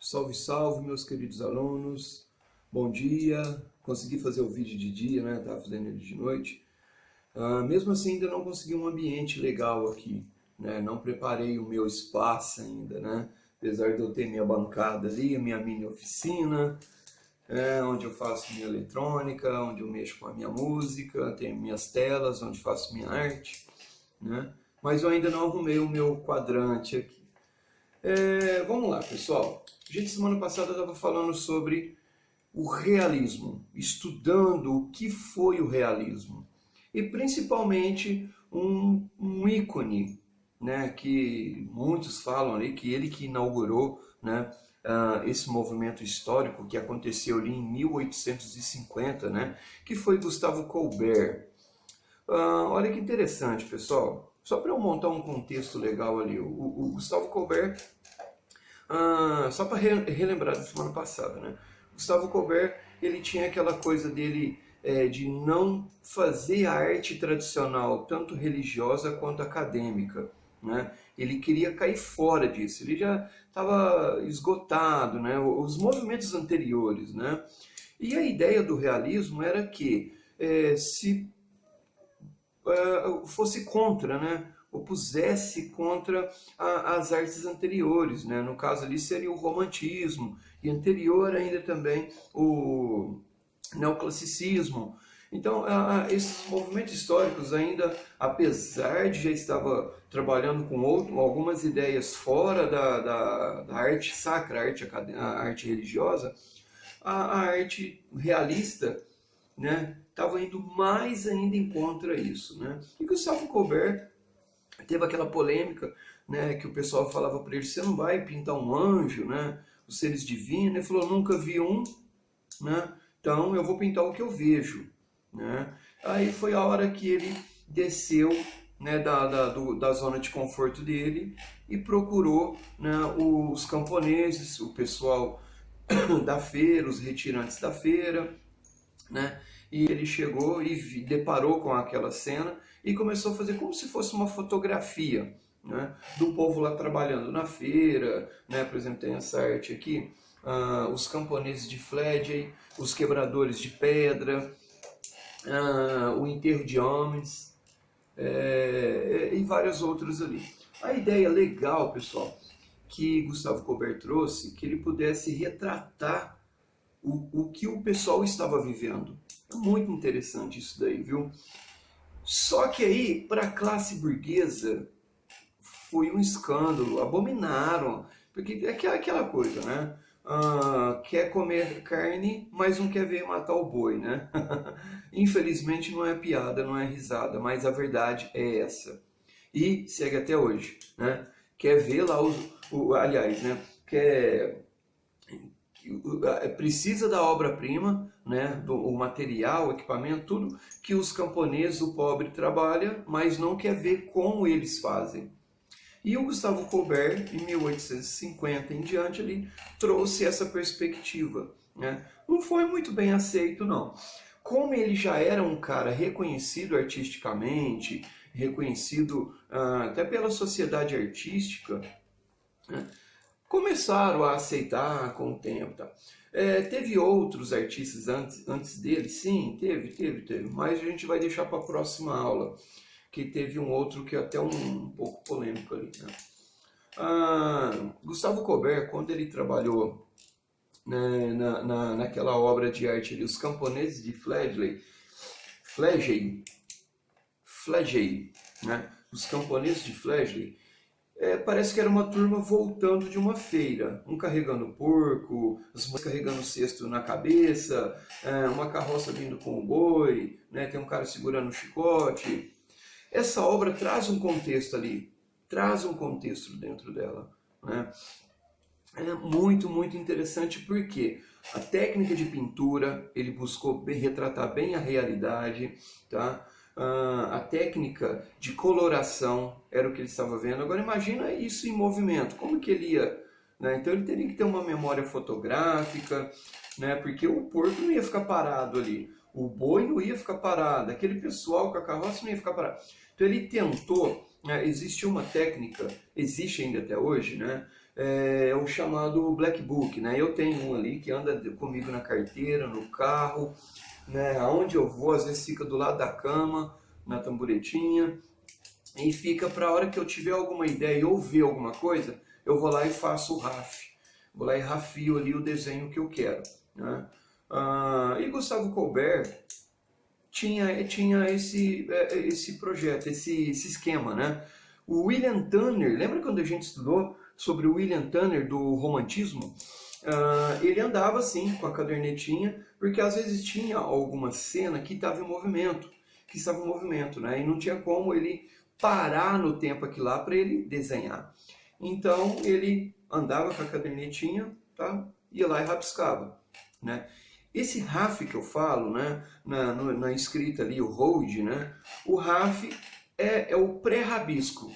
Salve, salve, meus queridos alunos. Bom dia. Consegui fazer o vídeo de dia, né? Estava fazendo ele de noite. Mesmo assim, ainda não consegui um ambiente legal aqui, né? Não preparei o meu espaço ainda, né? Apesar de eu ter minha bancada ali, a minha mini oficina, onde eu faço minha eletrônica, onde eu mexo com a minha música, tenho minhas telas, onde faço minha arte, né? Mas eu ainda não arrumei o meu quadrante aqui. Vamos lá, pessoal. Gente, semana passada eu estava falando sobre o realismo, estudando o que foi o realismo. E principalmente um ícone, né, que muitos falam ali, que ele que inaugurou, né, esse movimento histórico que aconteceu ali em 1850, né, que foi Gustavo Colbert. Olha que interessante, pessoal. Só para eu montar um contexto legal ali, o Gustavo Colbert, só para relembrar da semana passada, né? Gustavo Colbert, ele tinha aquela coisa dele de não fazer a arte tradicional, tanto religiosa quanto acadêmica, né? Ele queria cair fora disso, ele já estava esgotado, né? Os movimentos anteriores, né? E a ideia do realismo era que se fosse contra, né? Opusesse contra as artes anteriores, né? No caso ali seria o romantismo, e anterior ainda também o neoclassicismo. Então, esses movimentos históricos ainda, apesar de já estava trabalhando com algumas ideias fora da arte sacra, a arte religiosa, a arte realista, né, estava indo mais ainda em contra isso, né? E Gustavo Colbert teve aquela polêmica, né, que o pessoal falava para ele: você não vai pintar um anjo, né, os seres divinos? Ele falou: nunca vi um, né, então eu vou pintar o que eu vejo, né? Aí foi a hora que ele desceu, né, da zona de conforto dele e procurou, né, os camponeses, o pessoal da feira, os retirantes da feira, né? E ele chegou e deparou com aquela cena e começou a fazer como se fosse uma fotografia, né, do povo lá trabalhando na feira, né? Por exemplo, tem essa arte aqui, os camponeses de Fledgey, os quebradores de pedra, o enterro de homens, e várias outras ali. A ideia legal, pessoal, que Gustavo Colbert trouxe, que ele pudesse retratar o que o pessoal estava vivendo. É muito interessante isso daí, viu? Só que aí, para a classe burguesa, foi um escândalo, abominaram, porque é aquela coisa, né? Quer comer carne, mas não quer ver matar o boi, né? Infelizmente não é piada, não é risada, mas a verdade é essa. E segue até hoje, né? Quer ver lá aliás, né? Precisa da obra-prima, né, o material, o equipamento, tudo que os camponeses, o pobre trabalha, mas não quer ver como eles fazem. E o Gustavo Colbert, em 1850 em diante, ele trouxe essa perspectiva, né? Não foi muito bem aceito, não. Como ele já era um cara reconhecido artisticamente, reconhecido até pela sociedade artística, né, começaram a aceitar com o tempo. Tá? Teve outros artistas antes dele? Sim, teve. Mas a gente vai deixar para a próxima aula, que teve um outro que é até um pouco polêmico ali. Né? Gustavo Colbert, quando ele trabalhou, né, naquela obra de arte ali, Os Camponeses de Fledgey, né? Os Camponeses de Fledgey, parece que era uma turma voltando de uma feira, um carregando porco, as mães carregando cesto na cabeça, uma carroça vindo com o boi, né? Tem um cara segurando um chicote. Essa obra traz um contexto ali, traz um contexto dentro dela, né? É muito, muito interessante porque a técnica de pintura, ele buscou retratar bem a realidade, tá? A técnica de coloração era o que ele estava vendo. Agora imagina isso em movimento, como que ele ia, né? Então ele teria que ter uma memória fotográfica, né? Porque o porco não ia ficar parado ali, o boi não ia ficar parado, aquele pessoal com a carroça não ia ficar parado. Então ele tentou, existe uma técnica, existe ainda até hoje, né? é o chamado Black Book, né? Eu tenho um ali que anda comigo na carteira, no carro, né? Aonde eu vou, às vezes fica do lado da cama, na tamburetinha, e fica para a hora que eu tiver alguma ideia ou ver alguma coisa, eu vou lá e faço o RAF. Vou lá e rafio ali o desenho que eu quero, né? E Gustavo Colbert tinha esse projeto, esse esquema, né? O William Turner, lembra quando a gente estudou sobre o William Turner do romantismo? Ele andava assim com a cadernetinha, porque às vezes tinha alguma cena que estava em movimento, né? E não tinha como ele parar no tempo aqui lá para ele desenhar. Então ele andava com a cadernetinha, tá? Ia lá e rabiscava, né? Esse RAF que eu falo, né, na escrita ali, o hold, né, o RAF é o pré-rabisco,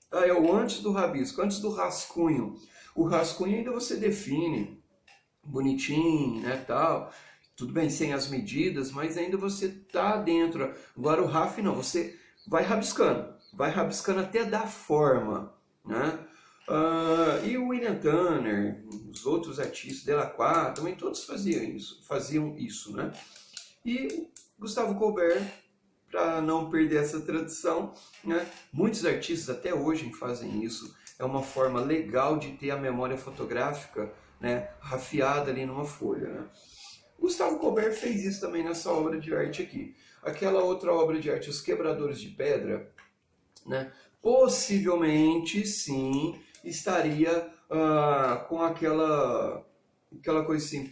tá? É o antes do rabisco, antes do rascunho. O rascunho ainda você define bonitinho, né, tal, tudo bem, sem as medidas, mas ainda você tá dentro. Agora o RAF não, você vai rabiscando até dar forma, né? E o William Turner, os outros artistas, Delacroix, também todos faziam isso, né? E Gustavo Colbert, para não perder essa tradição, né? Muitos artistas até hoje fazem isso. É uma forma legal de ter a memória fotográfica, né, rafiada ali numa folha, né? Gustavo Colbert fez isso também nessa obra de arte aqui. Aquela outra obra de arte, Os Quebradores de Pedra, né? Possivelmente, sim, estaria com aquela coisa assim,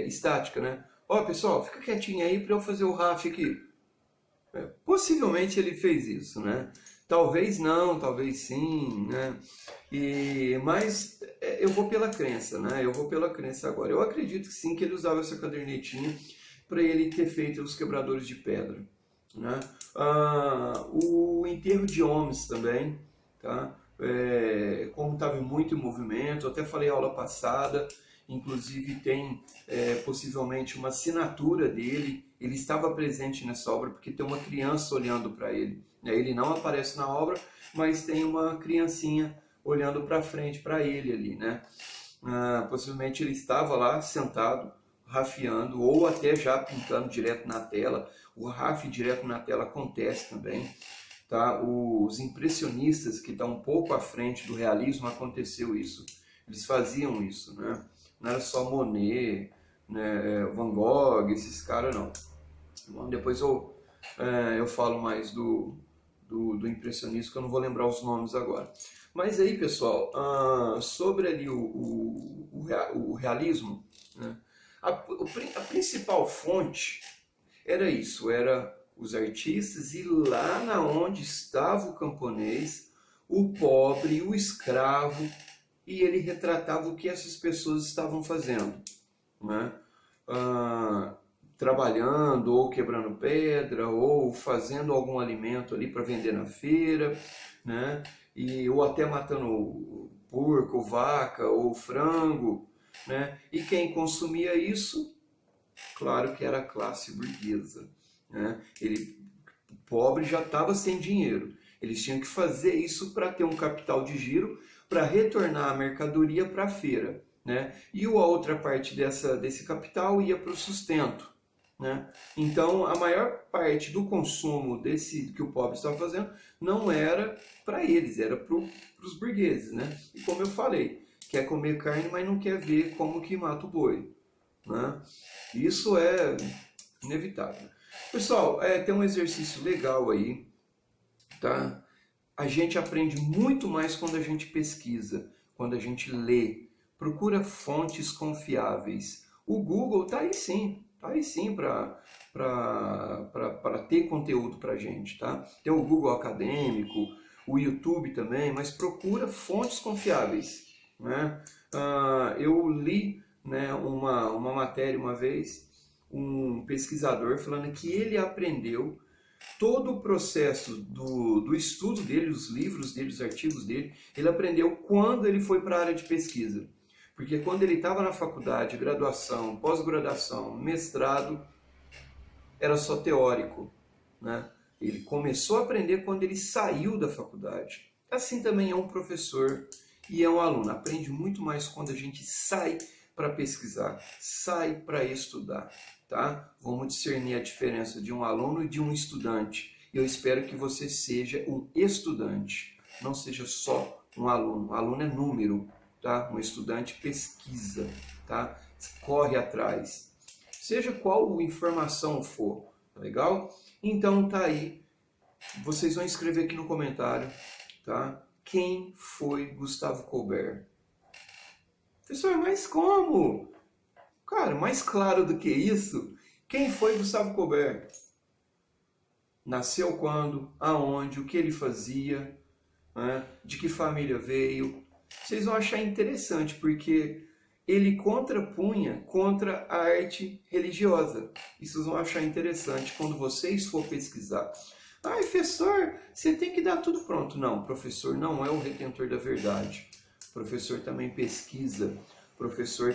estática, né? Ó, pessoal, fica quietinho aí para eu fazer o RAF aqui. Possivelmente ele fez isso, né? Talvez não, talvez sim, né? Mas eu vou pela crença, né? Eu vou pela crença agora. Eu acredito que sim, que ele usava essa cadernetinha para ele ter feito Os Quebradores de Pedra, né? O Enterro de Homens também, tá? Como estava muito em movimento, eu até falei aula passada, inclusive tem possivelmente uma assinatura dele, ele estava presente nessa obra porque tem uma criança olhando para ele. Ele não aparece na obra, mas tem uma criancinha olhando para frente para ele ali, né? Possivelmente ele estava lá sentado, rafiando, ou até já pintando direto na tela. O RAF direto na tela acontece também, tá? Os impressionistas, que estão um pouco à frente do realismo, aconteceu isso. Eles faziam isso, né? Não era só Monet, né, Van Gogh, esses caras não. Bom, depois eu falo mais do impressionismo, que eu não vou lembrar os nomes agora. Mas aí, pessoal, sobre ali o realismo, né, a principal fonte era isso, era os artistas e lá na onde estava o camponês, o pobre, o escravo, e ele retratava o que essas pessoas estavam fazendo, né? Trabalhando, ou quebrando pedra, ou fazendo algum alimento ali para vender na feira, né? Ou até matando porco, vaca ou frango, né? E quem consumia isso, claro que era a classe burguesa, né? O pobre já estava sem dinheiro, eles tinham que fazer isso para ter um capital de giro, para retornar a mercadoria para a feira, né? E a outra parte desse capital ia para o sustento, né? Então a maior parte do consumo que o pobre estava fazendo não era para eles, era para os burgueses, né? E como eu falei, quer comer carne, mas não quer ver como que mata o boi, né? Isso é inevitável. Pessoal, tem um exercício legal aí, tá? A gente aprende muito mais quando a gente pesquisa, quando a gente lê, procura fontes confiáveis. O Google tá aí sim para ter conteúdo para a gente, tá? Tem o Google Acadêmico, o YouTube também, mas procura fontes confiáveis, né? Eu li, né, uma matéria uma vez, um pesquisador falando que ele aprendeu todo o processo do estudo dele, os livros dele, os artigos dele, ele aprendeu quando ele foi para a área de pesquisa. Porque quando ele estava na faculdade, graduação, pós-graduação, mestrado, era só teórico, né? Ele começou a aprender quando ele saiu da faculdade. Assim também é um professor. e é um aluno. Aprende muito mais quando a gente sai para pesquisar, sai para estudar, tá? Vamos discernir a diferença de um aluno e de um estudante. Eu espero que você seja um estudante, não seja só um aluno. Um aluno é número, tá? Um estudante pesquisa, tá? Corre atrás. Seja qual informação for, tá legal? Então tá aí. Vocês vão escrever aqui no comentário, tá? Quem foi Gustavo Colbert? Professor, mas como? Cara, mais claro do que isso, quem foi Gustavo Colbert? Nasceu quando? Aonde? O que ele fazia? Né? De que família veio? Vocês vão achar interessante, porque ele contrapunha contra a arte religiosa. Isso vocês vão achar interessante quando vocês for pesquisar. Ah, professor, você tem que dar tudo pronto. Não, professor não é o retentor da verdade. Professor também pesquisa. Professor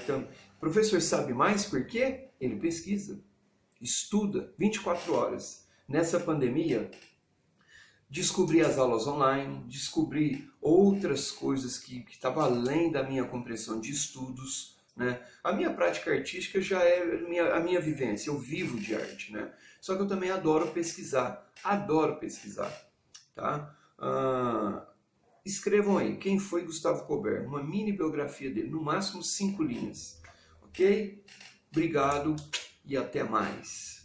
sabe mais por quê? Ele pesquisa, estuda 24 horas. Nessa pandemia, descobri as aulas online, descobri outras coisas que estavam além da minha compreensão de estudos. Né? A minha prática artística já é a minha vivência, eu vivo de arte. Né? Só que eu também adoro pesquisar, tá? Escrevam aí, quem foi Gustavo Colbert? Uma mini biografia dele, no máximo 5 linhas. Ok? Obrigado e até mais.